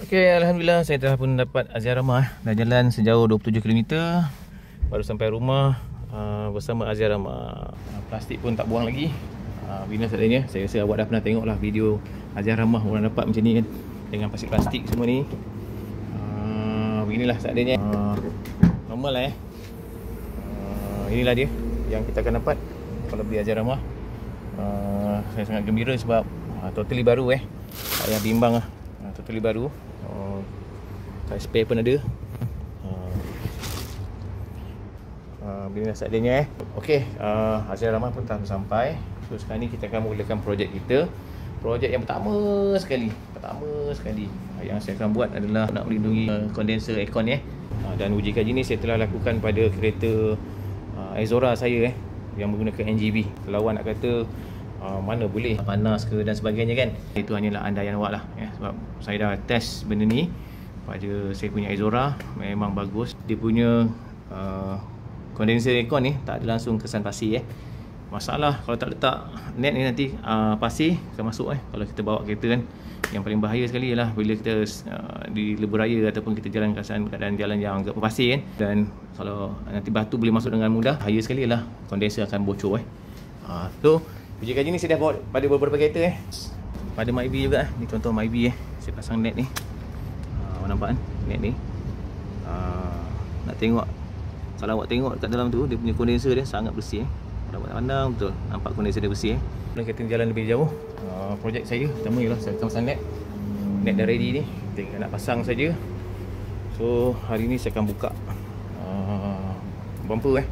Okey, Alhamdulillah saya telah pun dapat Aziarama. Dah jalan sejauh 27 km. Baru sampai rumah bersama Aziarama. Plastik pun tak buang lagi. Bina seadanya. Saya rasa awak dah pernah tengok lah video Aziarama orang dapat macam ni kan, dengan plastik semua ni. Beginilah seadanya. Normal lah inilah dia yang kita akan dapat kalau beli Aziarama. Saya sangat gembira sebab totally baru tak payah bimbang lah. Totally baru. Spare pun ada. Beginilah seadanya Okey, Aziarama pun telah sampai. So sekarang ni kita akan mulakan projek kita. Projek yang pertama sekali yang saya akan buat adalah nak melindungi kondenser aircon dan uji kaji ni saya telah lakukan pada kereta Exora saya yang menggunakan NGV. Kalau awak nak kata mana boleh panas ke dan sebagainya kan, itu hanyalah andaian awak lah sebab saya dah test benda ni pada saya punya Exora. Memang bagus. Dia punya kondenser aircon ni tak ada langsung kesan pasir Masalah kalau tak letak net ni nanti pasir akan masuk kalau kita bawa kereta kan. Yang paling bahaya sekali ialah bila kita di lebuh raya ataupun kita jalan keadaan jalan yang agak berpasir kan, dan kalau nanti batu boleh masuk dengan mudah. Bahaya sekali ialah kondenser akan bocor So uji kaji ni saya dah bawa pada beberapa kereta pada Myvi juga ni contoh Myvi saya pasang net ni. Awak nampak kan net ni. Nak tengok, kalau awak tengok kat dalam tu dia punya kondenser dia sangat bersih Kalau awak pandang betul nampak kondenser dia bersih Kalau kita jalan lebih jauh, projek saya pertama ialah saya akan pasang net. Net dah ready ni, tinggal nak pasang saja. So hari ni saya akan buka bumper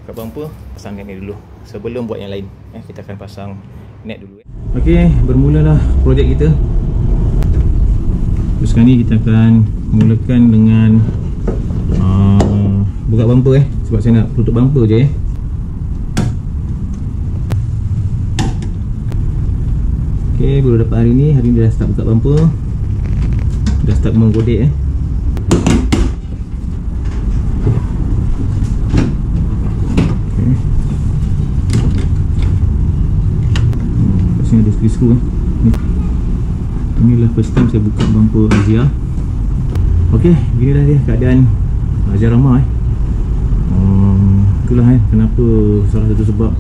buka bumper, pasang net ni dulu sebelum buat yang lain. Kita akan pasang net dulu. Okey, bermulalah projek kita. Terus sekarang ni kita akan mulakan dengan buka bumper sebab saya nak tutup bumper je Okey, baru dapat hari ni dah start buka bumper. Dah start menggodek ada skru Inilah first time saya buka bumper Azia. Okey, beginilah dia keadaan Aziarama itulah kenapa salah satu sebab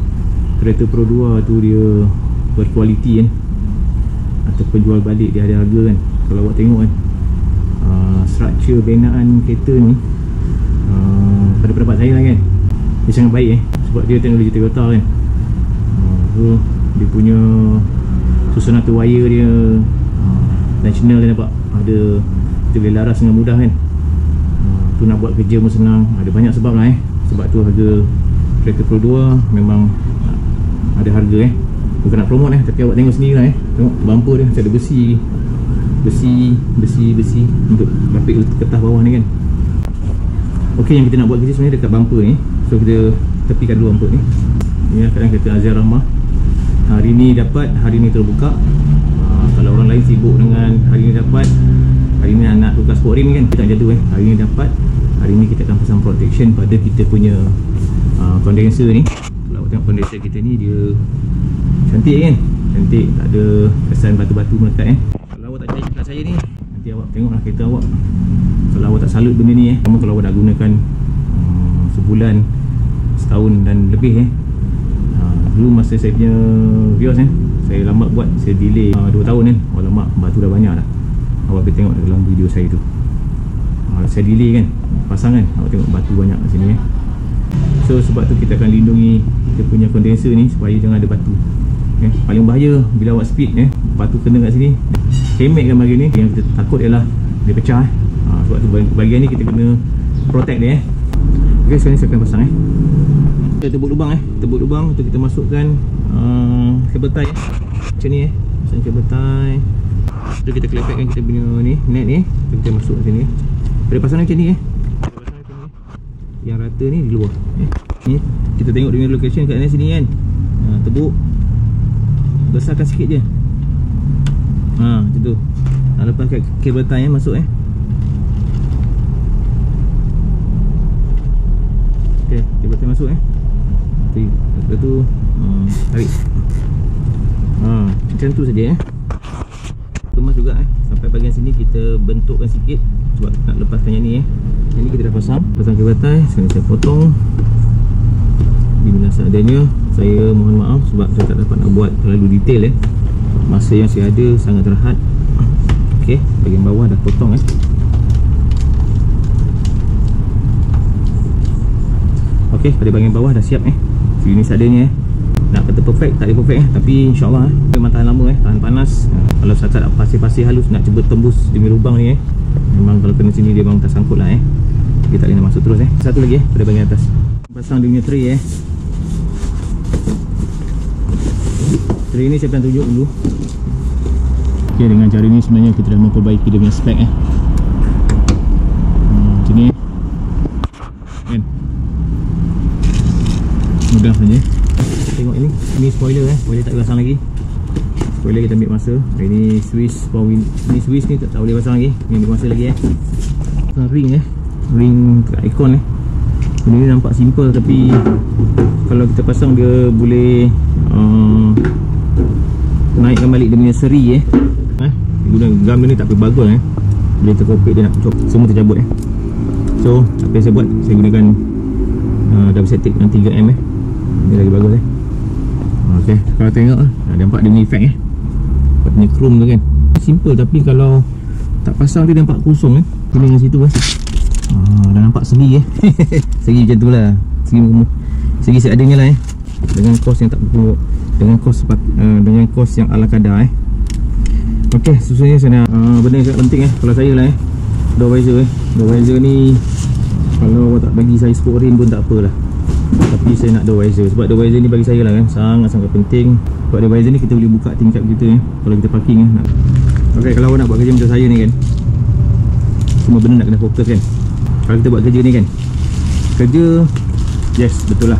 kereta Pro 2 tu dia berkualiti ataupun jual balik dia ada harga kan. Kalau awak tengok struktur binaan kereta ni pada pendapat saya lah kan, dia sangat baik sebab dia teknologi Toyota kan. So dia punya susunan tu wire dia national dia nampak ada, kita boleh laras dengan mudah kan. Tu nak buat kerja pun senang. Ada banyak sebab lah sebab tu harga kereta Pro 2 memang ada harga bukan nak promote tapi awak tengok sendiri lah tengok bumper dia macam ada besi untuk rapik kertas bawah ni kan. Okey, yang kita nak buat kerja sebenarnya dekat bumper ni. So kita tepikan dulu bumper ni. Ini kadang kereta Aziarama hari ni dapat, hari ni terbuka. Kalau orang lain sibuk dengan hari ni dapat, hari ni nak tukar sport rim kan, kita tak jatuh hari ni dapat, hari ni kita akan pasang protection pada kita punya kondenser ni. Kalau awak tengok kondenser kita ni dia cantik kan, cantik, tak ada kesan batu-batu melekat Kalau awak tak percaya kat saya ni, nanti awak tengoklah kereta awak. Kalau awak tak salut benda ni kalau awak dah gunakan sebulan, setahun dan lebih dulu masa saya punya Vios saya lambat buat, saya delay 2 tahun alamak, batu dah banyak dah. Awak boleh tengok dalam video saya tu, saya delay kan pasang awak tengok batu banyak kat sini So sebab tu kita akan lindungi kita punya kondenser ni supaya jangan ada batu. Paling bahaya bila awak speed batu kena kat sini, kemek kan bahagian ni. Yang kita takut ialah dia pecah sebab tu bahagian ni kita kena protect dia Okey, sekarang ni saya akan pasang kita tebuk lubang tebuk lubang untuk kita masukkan kabel tie macam ni pasang kabel tie. Tu kita kelepekkan kita punya ni net ni, kita masuk kat sini. Pada pasang macam ni yang rata ni di luar ni kita tengok dengan location kat sini kan. Tebuk, besarkan sikit je macam tu. Lepas kat kabel tie masuk okey, kabel tie masuk lepas tu tarik macam tu saja kemas juga sampai bahagian sini kita bentukkan sikit sebab nak lepaskan yang ni Yang ni kita dah pasang ke batai. Sekarang saya potong di mana seadanya. Saya mohon maaf sebab saya tak dapat nak buat terlalu detail Masa yang saya ada sangat terhad. Okey, bahagian bawah dah potong Okey, pada bahagian bawah dah siap So ini seadanya Nak kata perfect, tak ada perfect tapi insyaAllah memang tahan lama tahan panas. Kalau setakat pasir-pasir halus nak cuba tembus demi lubang ni memang kalau kena sini dia memang tersangkut lah dia tak boleh nak masuk terus Satu lagi pada bahagian atas. Pasang dia punya tray Tray ni saya akan tunjuk dulu. Okey, dengan cara ni sebenarnya kita dah memperbaiki dia punya spek macam ni kan. Mudah saja. Tengok ini spoiler spoiler tak boleh pasang lagi. Spoiler kita ambil masa. Ini Swiss power wind. Ini Swiss ni tak boleh pasang lagi. Ni ambil masa lagi ring ring icon Benda ni nampak simple tapi kalau kita pasang dia boleh naikkan balik dia punya seri guna gam dia ni tak perlu bagus bila terkopik dia nak cop semua tercabut So apa yang saya buat, saya gunakan double static yang 3M dia lagi bagus Okey, kalau tengok nampak dia punya efek punya chrome tu kan simple tapi kalau tak pasang dia nampak kosong Ini dengan situ dah nampak segi segi macam tu lah, segi seadanya lah dengan kos yang tak perlu, dengan kos yang ala kadar Okey, susahnya saya nak benda yang sangat penting kalau saya lah door visor ni kalau tak bagi saya sport rim pun tak apalah, tapi saya nak door visor sebab door visor ni bagi saya lah sangat-sangat penting. Sebab door visor ni kita boleh buka tingkap kita kalau kita parking Okey, kalau awak nak buat kerja macam saya ni semua benda nak kena fokus Kalau kita buat kerja ni kerja yes, betul lah,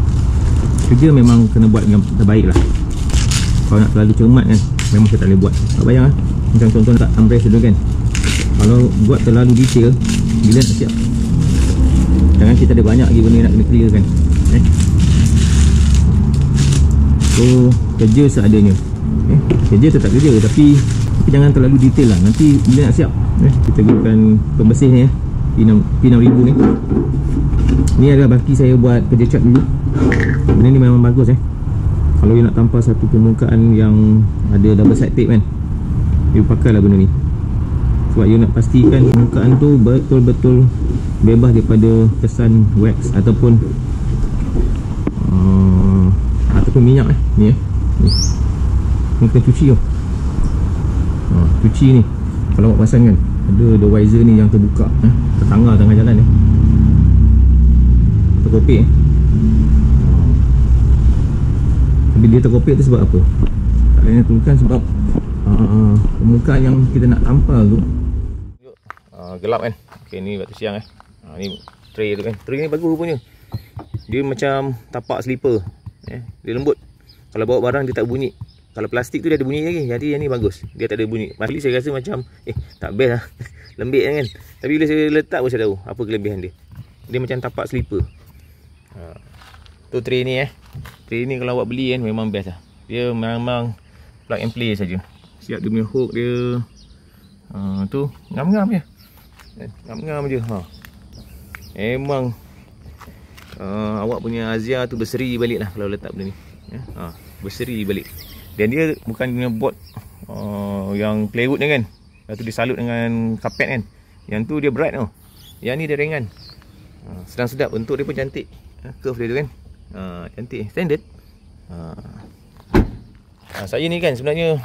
kerja memang kena buat dengan terbaik lah. Kalau nak terlalu cermat memang saya tak boleh buat. Tak bayang macam contoh tak armrest dulu kalau buat terlalu detail bila nak siap, jangan kita ada banyak lagi benda nak kena clear So kerja seadanya kerja tetap kerja tapi jangan terlalu detail lah. Nanti bila nak siap kita gunakan pembersih ni P6000 ni. Ni adalah baki saya buat kerja cat dulu. Benda ni memang bagus kalau you nak tampal satu permukaan yang ada double side tape you pakailah benda ni sebab you nak pastikan permukaan tu betul-betul bebas daripada kesan wax ataupun minyak ni ni kena cuci cuci ni. Kalau awak pasang ada door visor ni yang terbuka tertanggal tengah jalan terkopik tapi dia terkopik tu sebab apa? Tak lain bukan sebab permukaan yang kita nak tampal tu gelap Okey, ni waktu siang ni tray tu tray ni bagus rupanya. Dia macam tapak slipper dia lembut. Kalau bawa barang dia tak bunyi. Kalau plastik tu dia ada bunyi lagi. Jadi yang ni bagus, dia tak ada bunyi. Masih saya rasa macam tak best lah lembik tapi bila saya letak pun saya tahu apa kelebihan dia. Dia macam tapak slipper. Tu tray ni tray ni kalau awak beli memang best lah. Dia memang plug and play saja. Siap dia punya hook dia tu ngam-ngam je. Ngam-ngam je memang awak punya Azia tu berseri balik lah kalau letak benda ni berseri balik. Dan dia bukan punya board yang plywood ni lepas tu disalut dengan kapet yang tu dia berat yang ni dia ringan. Sedang sedap, bentuk dia pun cantik curve dia tu cantik standard. Saya ni sebenarnya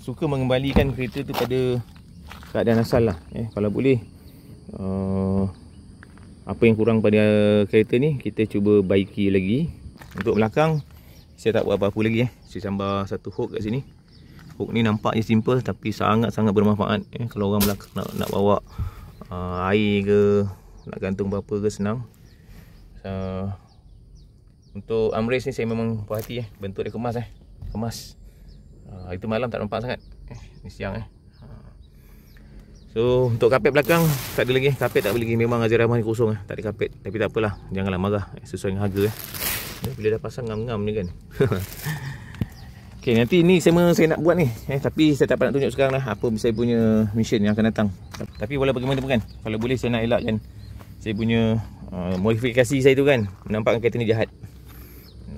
suka mengembalikan kereta tu pada keadaan asal lah kalau boleh. Apa yang kurang pada kereta ni kita cuba baiki lagi. Untuk belakang saya tak buat apa-apa lagi saya tambah satu hook kat sini. Hook ni nampaknya simple tapi sangat-sangat bermanfaat kalau orang belakang nak bawa air ke nak gantung apa-apa ke senang. Untuk armrest ni saya memang puas hati bentuk dia kemas kemas. Itu malam tak nampak sangat ni siang So untuk kapet belakang tak ada lagi, kapet tak boleh lagi. Memang Azia Rahman ni kosong tak ada kapet. Tapi tak apalah, janganlah marah sesuai dengan harga bila dah pasang ngam-ngam ni Ok, Okay, nanti ni semua saya nak buat ni tapi saya tak dapat nak tunjuk sekarang lah apa saya punya mission yang akan datang. Tapi walau bagaimanapun kan, kalau boleh saya nak elakkan saya punya modifikasi saya tu kan menampakkan kereta ni jahat.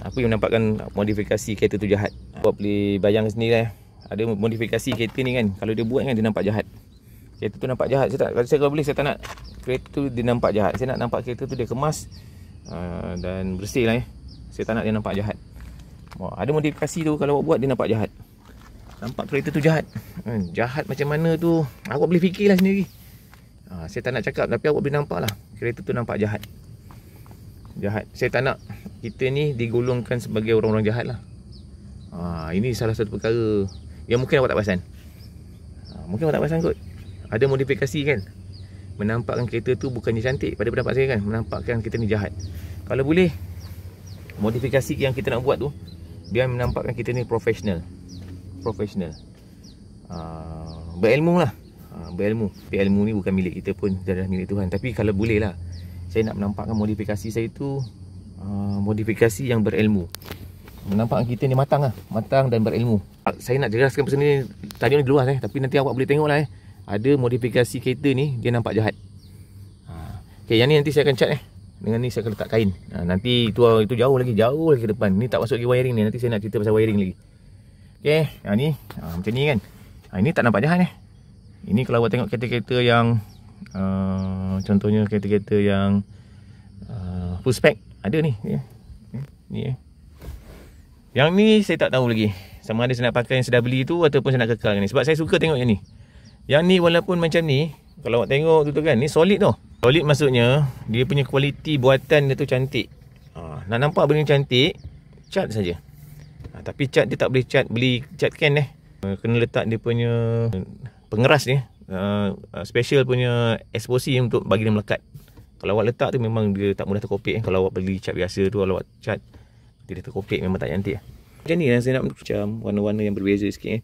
Apa yang menampakkan modifikasi kereta tu jahat? Buat boleh bayang sendiri lah. Ada modifikasi kereta ni kan, kalau dia buat kan dia nampak jahat. Kereta tu nampak jahat. Kalau boleh saya tak nak kereta tu dia nampak jahat. Saya nak nampak kereta tu dia kemas dan bersih lah Saya tak nak dia nampak jahat. Ada modifikasi tu kalau awak buat dia nampak jahat. Nampak kereta tu jahat. Jahat macam mana tu awak boleh fikirlah sendiri. Saya tak nak cakap tapi awak boleh nampak lah. Kereta tu nampak jahat. Jahat. Saya tak nak kita ni digolongkan sebagai orang-orang jahat lah. Ini salah satu perkara yang mungkin awak tak perasan. Mungkin awak tak perasan kot. Ada modifikasi kan, menampakkan kereta tu bukannya cantik. Pada pendapat saya kan, menampakkan kereta ni jahat. Kalau boleh, modifikasi yang kita nak buat tu biar menampakkan kita ni profesional. Berilmu lah. Berilmu. Tapi ilmu ni bukan milik kita pun, adalah milik Tuhan. Tapi kalau boleh lah, saya nak menampakkan modifikasi saya tu modifikasi yang berilmu. Menampakkan kita ni matang lah. Matang dan berilmu. Saya nak jelaskan pasal ni tadi ni luas tapi nanti awak boleh tengok lah Ada modifikasi kereta ni dia nampak jahat. Okay, yang ni nanti saya akan cat Dengan ni saya akan letak kain. Nanti itu jauh lagi ke depan. Ni tak masuk lagi wiring ni. Nanti saya nak cerita pasal wiring lagi. Okay, ni macam ni kan. Ini tak nampak jahat Ini kalau awak tengok kereta-kereta yang contohnya kereta-kereta yang full spec ada ni. Ni Yang ni saya tak tahu lagi sama ada saya nak pakai yang saya dah beli tu ataupun saya nak kekalkan ni. Sebab saya suka tengok yang ni. Yang ni walaupun macam ni, kalau awak tengok tu kan, ni solid tau. Solid maksudnya dia punya kualiti buatan dia tu cantik. Nak nampak benda cantik, cat saja. Tapi cat dia tak boleh cat, beli cat can kena letak dia punya pengeras ni, special punya exposure untuk bagi dia melekat. Kalau awak letak tu memang dia tak mudah terkopik. Kalau awak beli cat biasa tu, kalau awak cat dia terkopik, memang tak cantik. Macam ni saya nak macam warna-warna yang berbeza sikit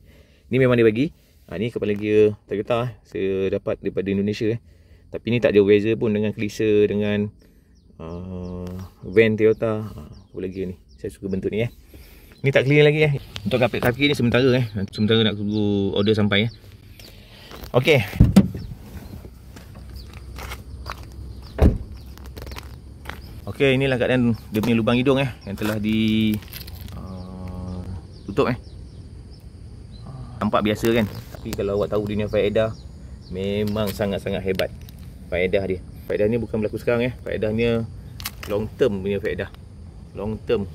Ni memang dia bagi. Ni kepala gear Toyota saya dapat daripada Indonesia Tapi ni tak jauh beza pun dengan Kelisa, dengan van Toyota. Kepala gear ni saya suka bentuk ni Ni tak clear lagi Untuk kapit kaki ni sementara sementara nak tunggu order sampai Okey. Okey, inilah keadaan dia punya lubang hidung yang telah di tutup nampak biasa kan. Tapi kalau awak tahu dia punya faedah, memang sangat-sangat hebat faedah dia. Faedah ni bukan berlaku sekarang faedahnya long term punya faedah. Long term.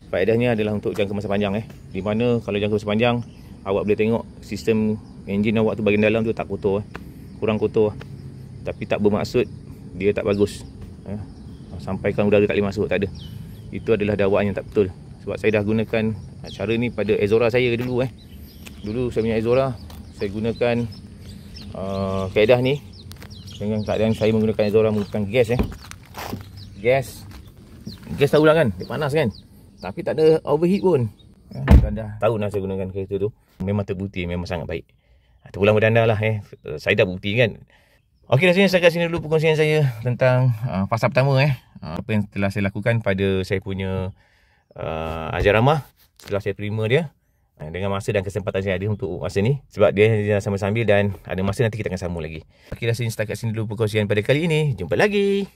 Faedahnya adalah untuk jangka masa panjang di mana kalau jangka masa panjang awak boleh tengok sistem enjin awak tu bahagian dalam tu tak kotor kurang kotor. Tapi tak bermaksud dia tak bagus. Sampaikan udara tak boleh masuk, tak ada. Itu adalah dakwaan yang tak betul. Sebab saya dah gunakan cara ni pada Exora saya dulu Dulu saya punya Exora, saya gunakan kaedah ni dengan keadaan saya menggunakan Exora menggunakan gas Gas tahu lah kan, dia panas kan. Tapi tak ada overheat pun. Dah tahu saya gunakan kereta tu. Memang terbukti, memang sangat baik. Terpulang berdanda lah saya dah bukti kan. Okey, rasanya saya kat sini dulu perkongsian saya tentang fasa pertama apa yang telah saya lakukan pada saya punya Azerama setelah saya terima dia dengan masa dan kesempatan saya ada untuk masa ni. Sebab dia sambil-sambil dan ada masa nanti kita akan sambung lagi. Okey, rasanya setakat sini dulu perkongsian pada kali ini. Jumpa lagi.